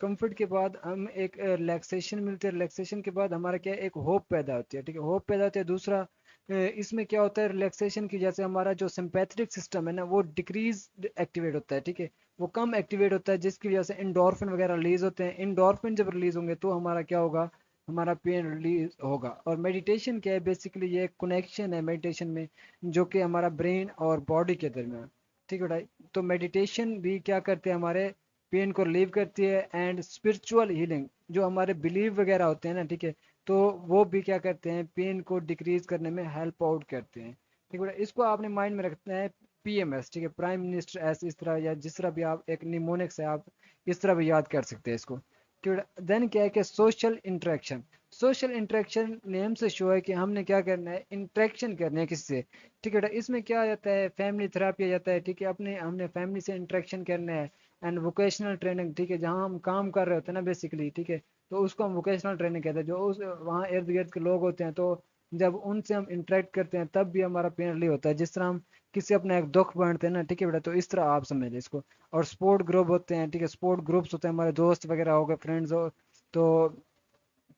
कंफर्ट के बाद हम एक रिलैक्सेशन मिलती है, रिलैक्सेशन के बाद हमारा क्या है, एक होप पैदा होती है। ठीक है, होप पैदा होती है। दूसरा इसमें क्या होता है, रिलैक्सेशन की वजह से हमारा जो सिंपैथेटिक सिस्टम है ना वो डिक्रीज एक्टिवेट होता है। ठीक है, वो कम एक्टिवेट होता है, जिसकी वजह से एंडोर्फिन वगैरह रिलीज होते हैं। एंडोर्फिन जब रिलीज होंगे तो हमारा क्या होगा, हमारा पेन रिलीज होगा। और मेडिटेशन क्या है, बेसिकली ये एक कनेक्शन है मेडिटेशन में, जो कि हमारा ब्रेन और बॉडी के दरमियान। ठीक है भाई, तो मेडिटेशन भी क्या करते हैं, हमारे पेन को रिलीव करती है। एंड स्पिरिचुअल हीलिंग, जो हमारे बिलीव वगैरह होते हैं ना, ठीक है, तो वो भी क्या करते हैं, पेन को डिक्रीज करने में हेल्प आउट करते हैं। ठीक है, इसको आपने माइंड में रखना है, पीएमएस। ठीक है, प्राइम मिनिस्टर एस, इस तरह या जिस तरह भी आप एक निमोनिक्स है, आप इस तरह भी याद कर सकते हैं इसको। देन क्या है कि social interaction. Social interaction name से शो है कि हमने क्या करना है, इंटरेक्शन करना है किससे। ठीक है, इसमें क्या आ जाता है, फैमिली थेरापी आ जाता है। ठीक है, अपने हमने फैमिली से इंटरेक्शन करना है। एंड वोकेशनल ट्रेनिंग, ठीक है, जहाँ हम काम कर रहे होते हैं ना बेसिकली, ठीक है, तो उसको हम वोकेशनल ट्रेनिंग कहते हैं। जो उस वहाँ इर्द गिर्द के लोग होते हैं, तो जब उनसे हम इंटरेक्ट करते हैं तब भी हमारा पेन रिलीव होता है, जिस तरह हम किसी अपना एक दुख बांटते हैं ना। ठीक है बेटा, तो इस तरह आप समझ लें इसको। और स्पोर्ट ग्रुप होते हैं, ठीक है, स्पोर्ट ग्रुप्स होते हैं, हमारे दोस्त वगैरह हो गए, फ्रेंड्स हो, तो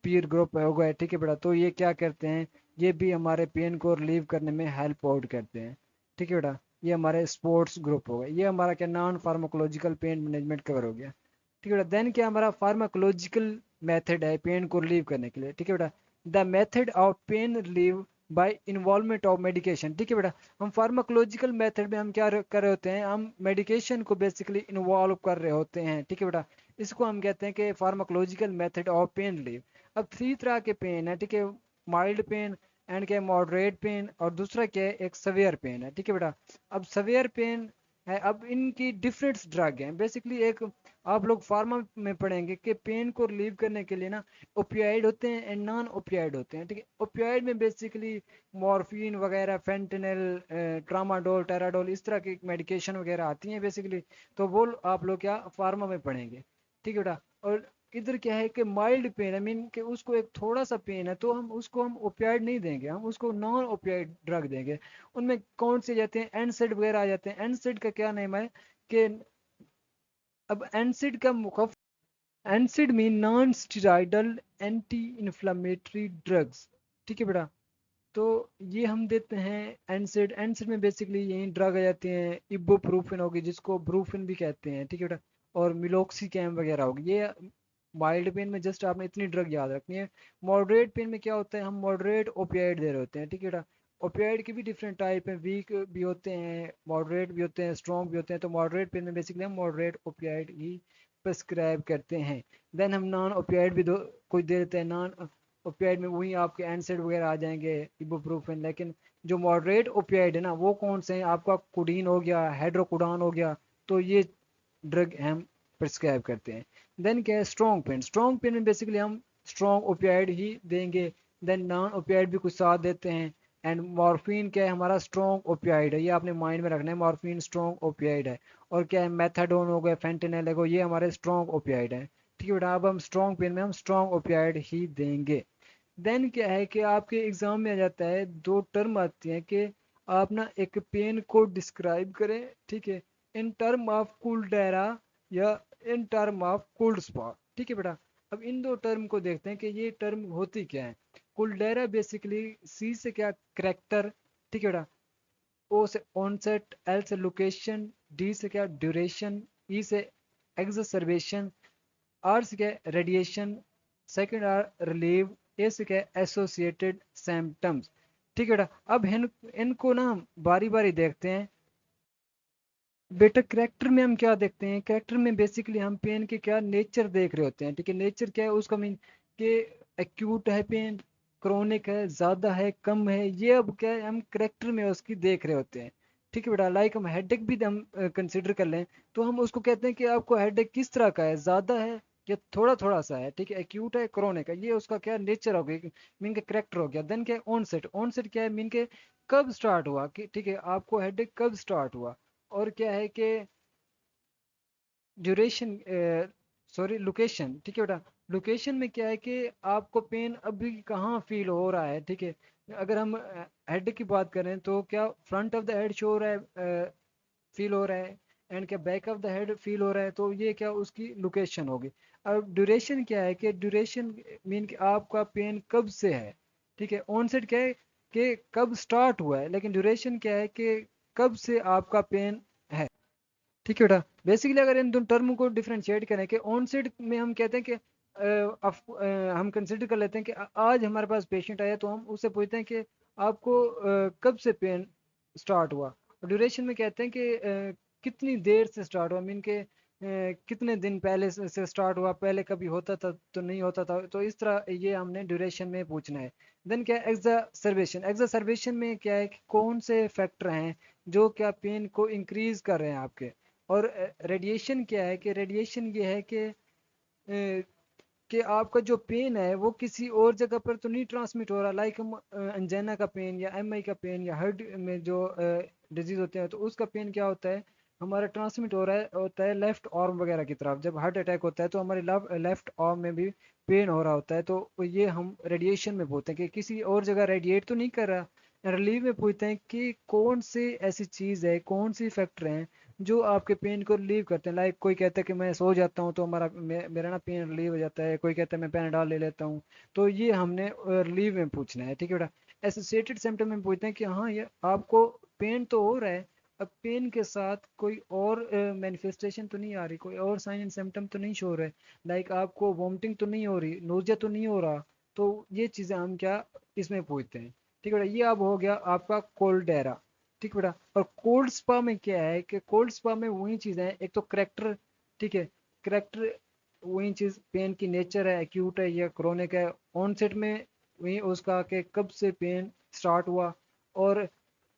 पीर ग्रुप हो गए। ठीक है बेटा, तो ये क्या करते हैं, ये भी हमारे पेन को रिलीव करने में हेल्प आउट करते हैं। ठीक है बेटा, ये हमारे स्पोर्ट्स ग्रुप हो गए। ये हमारा क्या non pharmacological pain management cover हो गया। ठीक है बेटा, देन क्या हमारा फार्माकोलॉजिकल मेथड है पेन को रिलीव करने के लिए। ठीक है बेटा, the method of pain relieve by involvement of medication. ठीक है बेटा, हम फार्माकोलॉजिकल मेथड में हम क्या कर रहे होते हैं, हम मेडिकेशन को बेसिकली इन्वॉल्व कर रहे होते हैं। ठीक है बेटा, इसको हम कहते हैं कि pharmacological method of pain relieve. अब 3 तरह के पेन है, ठीक है, माइल्ड पेन, एंड क्या मॉडरेट पेन, और दूसरा क्या है, एक सवेयर पेन है। ठीक है बेटा, अब सवेयर पेन है, अब इनकी डिफरेंट ड्रग हैं बेसिकली। एक आप लोग फार्मा में पढ़ेंगे कि पेन को रिलीव करने के लिए ना ओपियाइड होते हैं एंड नॉन ओपियाइड होते हैं। ठीक है, ओपियाइड में बेसिकली मॉर्फिन वगैरह, फेंटेनिल, ट्रामाडोल, टेराडोल, इस तरह की मेडिकेशन वगैरह आती हैं बेसिकली, तो वो आप लोग क्या फार्मा में पढ़ेंगे। ठीक है बेटा, और इधर क्या है कि माइल्ड पेन, आई मीन कि उसको एक थोड़ा सा पेन है, तो हम उसको हम ओपियाइड नहीं देंगे, हम उसको नॉन ओपियाइड ड्रग देंगे। उनमें कौन से जाते हैं, एनसेड वगैरह आ जाते हैं। एनसेड का क्या नेम है कि, अब एनसेड का मुखफ, NSAID mean non steroidal anti inflammatory drugs. ठीक है बेटा, तो ये हम देते हैं एनसेड। एनसेड में बेसिकली यही ड्रग आ जाती हैं, इबुप्रोफेन होगी जिसको ब्रूफेन भी कहते हैं, ठीक है बेटा, और मिलोक्सीकैम वगैरह होगी। ये माइल्ड पेन में जस्ट आपने इतनी ड्रग याद रखनी है। मॉडरेट पेन में क्या होता है, हम मॉडरेट ओपियाइड दे रहे होते हैं, ठीक है बेटा। ओपियाइड के भी डिफरेंट टाइप हैं, वीक भी होते हैं, मॉडरेट भी होते हैं, स्ट्रॉन्ग भी होते हैं। तो मॉडरेट पेन में बेसिकली हम मॉडरेट ओपियाइड ही प्रिस्क्राइब करते हैं। देन हम नॉन ओपियाइड भी दो कुछ दे देते हैं। नॉन ओपियाइड में वही आपके एनसेड वगैरह आ जाएंगे, इबुप्रोफेन। लेकिन जो मॉडरेट ओपियाइड है ना, वो कौन से हैं, आपका कोडीन हो गया, हाइड्रोकोडान हो गया, तो ये ड्रग हम प्रिस्क्राइब करते हैं। देन क्या है स्ट्रॉन्ग पेन। स्ट्रॉन्ग पेन में बेसिकली हम स्ट्रॉन्ग ओपियाइड ही देंगे। देन नॉन ओपियाइड भी कुछ साथ देते हैं। एंड मॉर्फिन क्या है, हमारा स्ट्रॉन्ग ओपियाइड है, ये आपने माइंड में रखना है, मॉर्फिन स्ट्रॉन्ग ओपियाइड है। और क्या है, मेथाडोन हो गया, फेंटेनिल है, ये हमारे स्ट्रॉन्ग ओपियाइड है, ठीक है बेटा। अब हम स्ट्रॉन्ग पेन में हम स्ट्रॉन्ग ओपियाइड ही देंगे। देन क्या है कि आपके एग्जाम में आ जाता है, दो टर्म आती हैं कि आप ना एक पेन को डिस्क्राइब करें, ठीक है, इन टर्म ऑफ कूल्डेरा या in term of cold spa, ठीक है बेटा। अब इन दो टर्म को देखते हैं कि ये टर्म होती क्या है। कूल्डेरा बेसिकली सी से क्या, करेक्टर, ठीक है बेटा। ओ से ऑनसेट, एल से लोकेशन, डी से क्या, ड्यूरेशन, ई से एक्सरबेशन, आर से क्या, रेडिएशन, सेकेंड आर रिलीव, ए से क्या, एसोसिएटेड सिम्टम्स, ठीक है बेटा। अब इनको ना हम बारी बारी देखते हैं। बेटा करेक्टर में हम क्या देखते हैं, करेक्टर में बेसिकली हम पेन के क्या नेचर देख रहे होते हैं, ठीक है। नेचर क्या है उसका, मीन कि एक्यूट है पेन, क्रोनिक है, ज़्यादा है, कम है, ये अब क्या है हम करेक्टर में उसकी देख रहे होते हैं, ठीक है बेटा। लाइक हम हेडेक भी हम कंसिडर कर लें, तो हम उसको कहते हैं कि आपको हेडेक किस तरह का है, ज़्यादा है या थोड़ा थोड़ा सा है, ठीक है। एक्यूट है, क्रोनिक है, ये उसका क्या नेचर हो गया, मीन के करेक्टर हो गया। देन क्या है ऑनसेट। ऑनसेट क्या है, मीन के कब स्टार्ट हुआ, कि ठीक है आपको हेडेक कब स्टार्ट हुआ। और क्या है कि ड्यूरेशन, सॉरी लोकेशन, ठीक है बेटा। लोकेशन में क्या है कि आपको पेन अभी कहाँ फील हो रहा है, ठीक है। अगर हम हेड की बात करें तो क्या front of the head show हो रहा है, फील हो रहा है, एंड क्या back of the head feel हो रहा है, तो ये क्या उसकी लोकेशन होगी। अब ड्यूरेशन क्या है कि ड्यूरेशन मीन कि आपका पेन कब से है, ठीक है। ऑनसेट क्या है कि कब स्टार्ट हुआ है, लेकिन ड्यूरेशन क्या है कि कब से आपका पेन है, ठीक है बेटा। बेसिकली अगर इन दोनों टर्म को डिफरेंशिएट करें कि ऑन सेट में हम कहते हैं कि हम कंसिडर कर लेते हैं कि आज हमारे पास पेशेंट आया, तो हम उससे पूछते हैं कि आपको कब से पेन स्टार्ट हुआ। और ड्यूरेशन में कहते हैं कि कितनी देर से स्टार्ट हुआ, मीन के कितने दिन पहले से स्टार्ट हुआ, पहले कभी होता था तो नहीं होता था, तो इस तरह ये हमने ड्यूरेशन में पूछना है। देन क्या है एक्सर्बेशन। एक्सर्बेशन में क्या है कि कौन से फैक्टर हैं जो क्या पेन को इंक्रीज कर रहे हैं आपके। और रेडिएशन क्या है कि रेडिएशन ये है कि आपका जो पेन है वो किसी और जगह पर तो नहीं ट्रांसमिट हो रहा। लाइक हम अंजाना का पेन या एमआई का पेन या हार्ट में जो डिजीज होते हैं, तो उसका पेन क्या होता है, हमारा ट्रांसमिट हो रहा है होता है लेफ्ट आर्म वगैरह की तरफ। जब हार्ट अटैक होता है तो हमारे लेफ्ट आर्म में भी पेन हो रहा होता है, तो ये हम रेडिएशन में बोलते हैं कि किसी और जगह रेडिएट तो नहीं कर रहा। रिलीव में पूछते हैं कि कौन सी ऐसी चीज़ है, कौन सी फैक्टर हैं जो आपके पेन को रिलीव करते हैं। लाइक कोई कहता है कि मैं सो जाता हूँ तो मेरा ना पेन रिलीव हो जाता है, कोई कहता है मैं पैनाडॉल ले लेता हूँ। तो ये हमने रिलीव में पूछना है, ठीक है बेटा। एसोसिएटेड सिम्टम में पूछते हैं कि हाँ ये आपको पेन तो हो रहा है, अब पेन के साथ कोई और मैनिफेस्टेशन तो नहीं आ रही, कोई और साइन एंड सिम्टम तो नहीं शो रहे। लाइक आपको वॉमिटिंग तो नहीं हो रही, नोजिया तो नहीं हो रहा। तो ये चीज़ें हम क्या इसमें पूछते हैं, ठीक है बेटा। ये अब हो गया आपका कोल्डेरा, ठीक बेटा। और कोल्ड स्पा में क्या है कि कोल्ड स्पा में वही चीज़ है, एक तो करेक्टर, ठीक है। करेक्टर वही चीज़, पेन की नेचर है, एक्यूट है या क्रोनिक है। ऑनसेट में वही उसका कि कब से पेन स्टार्ट हुआ। और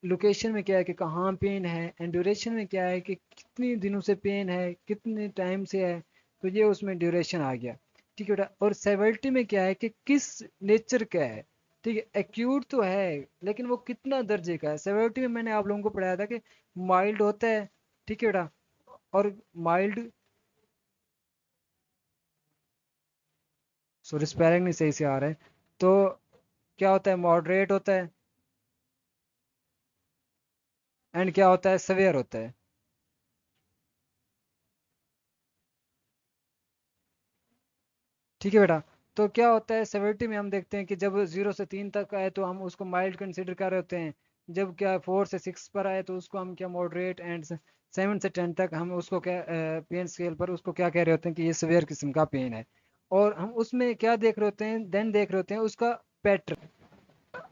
लोकेशन में क्या है कि कहाँ पेन है। एंड ड्यूरेशन में क्या है कि कितनी दिनों से पेन है, कितने टाइम से है, तो ये उसमें ड्यूरेशन आ गया, ठीक है बेटा। और सेवरिटी में क्या है कि किस नेचर का है, ठीक है। एक्यूट तो है लेकिन वो कितना दर्जे का है। सेवरिटी में मैंने आप लोगों को पढ़ाया था कि माइल्ड होता है, ठीक है बेटा। और माइल्ड, सॉरी स्पेलिंग नहीं सही से आ रहा है, तो क्या होता है, मॉडरेट होता है, एंड क्या होता है, सवेयर होता है, ठीक है बेटा। तो क्या होता है सेवेरिटी में हम देखते हैं कि जब 0 से 3 तक आए तो हम उसको माइल्ड कंसिडर कर रहे होते हैं, जब क्या 4 से 6 पर आए तो उसको हम क्या मॉडरेट, एंड 7 से 10 तक हम उसको क्या पेन स्केल पर उसको क्या कह रहे होते हैं कि ये सीवियर किस्म का पेन है। और हम उसमें क्या देख रहे होते हैं, देन देख रहे होते हैं उसका पैटर्न।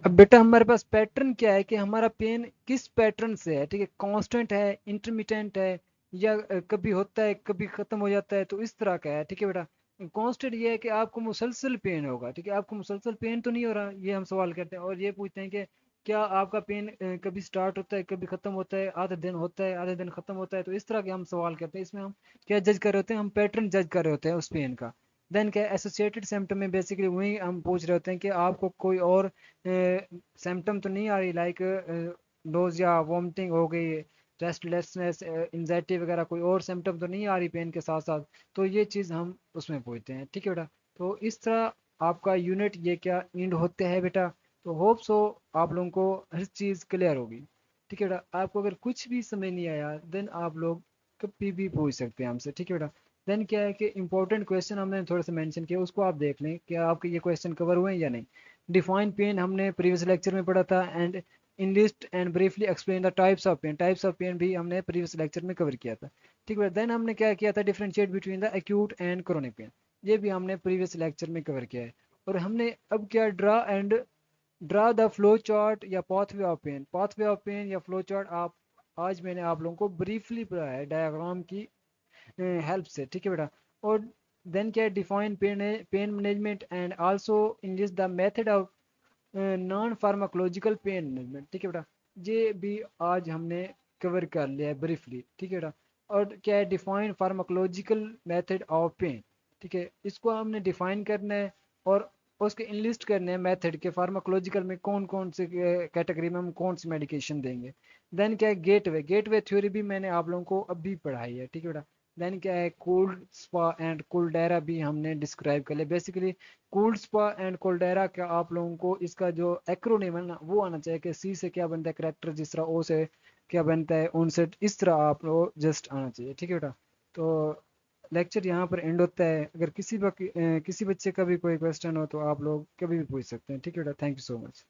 अब बेटा हमारे पास पैटर्न क्या है कि हमारा पेन किस पैटर्न से है, ठीक है, कांस्टेंट है, इंटरमिटेंट है, या कभी होता है कभी खत्म हो जाता है, तो इस तरह का है, ठीक है बेटा। कांस्टेंट ये है कि आपको मुसलसल पेन होगा, ठीक है, आपको मुसलसल पेन तो नहीं हो रहा, ये हम सवाल करते हैं। और ये पूछते हैं कि क्या आपका पेन कभी स्टार्ट होता है, कभी खत्म होता है, आधे दिन होता है, आधे दिन खत्म होता है, तो इस तरह के हम सवाल करते हैं। इसमें हम क्या जज कर रहे होते हैं, हम पैटर्न जज कर रहे होते हैं उस पेन का। देन क्या एसोसिएटेड सिम्टम में बेसिकली वही हम पूछ रहे होते हैं कि आपको कोई और सिम्टम तो नहीं आ रही, लाइक नोज या वॉमिटिंग हो गई, रेस्टलेसनेस, एंजाइटी वगैरह, कोई और सिम्टम तो नहीं आ रही पेन के साथ साथ। तो ये चीज़ हम उसमें पूछते हैं, ठीक है बेटा। तो इस तरह आपका यूनिट ये क्या एंड होते हैं बेटा। तो होप सो आप लोगों को हर चीज़ क्लियर होगी, ठीक है बेटा। आपको अगर कुछ भी समझ नहीं आया देन आप लोग कभी भी पूछ सकते हैं हमसे, ठीक है बेटा। देन क्या है कि इंपॉर्टेंट क्वेश्चन हमने थोड़े से मेंशन किए, उसको आप देख लें कि आपके ये क्वेश्चन कवर हुए हैं या नहीं। डिफाइन पेन हमने प्रीवियस लेक्चर में पढ़ा था, and enlist and briefly explain the types of pain, types of pain भी हमने प्रीवियस लेक्चर में कवर किया था, ठीक है। देन हमने क्या किया था, differentiate between the acute and chronic pain, ये भी हमने प्रीवियस लेक्चर में कवर किया है। और हमने अब क्या ड्रा द फ्लो चार्ट या pathway of pain, pathway of pain या फ्लो चार्ट आप आज मैंने आप लोगों को ब्रीफली पढ़ाया है डायग्राम की हेल्प से, ठीक है बेटा। और देन क्या define pain pain management and also enlist the method of non pharmacological pain management, ठीक है बेटा। ये भी आज हमने कवर कर लिया है ब्रीफली, ठीक है बेटा। और क्या है define pharmacological method of pain, ठीक है, इसको हमने डिफाइन करना है और उसके इनलिस्ट करने हैं मेथड के, फार्माकोलॉजिकल में कौन कौन से कैटेगरी में हम कौन सी मेडिकेशन देंगे। देन क्या है गेटवे, गेटवे थ्योरी भी मैंने आप लोगों को अभी पढ़ाई है, ठीक है बेटा। देन क्या है कोल्ड स्पा एंड कोल्डेरा भी हमने डिस्क्राइब कर लिया। बेसिकली कोल्ड स्पा एंड कोल्डेरा का आप लोगों को इसका जो एक्रोनिम है ना वो आना चाहिए कि सी से क्या बनता है करेक्टर, जिस तरह ओ से क्या बनता है उनसे, इस तरह आप लोग जस्ट आना चाहिए, ठीक है बेटा। तो लेक्चर यहाँ पर एंड होता है। अगर किसी बच्चे का भी कोई क्वेश्चन हो तो आप लोग कभी भी पूछ सकते हैं, ठीक है बेटा। Thank you so much.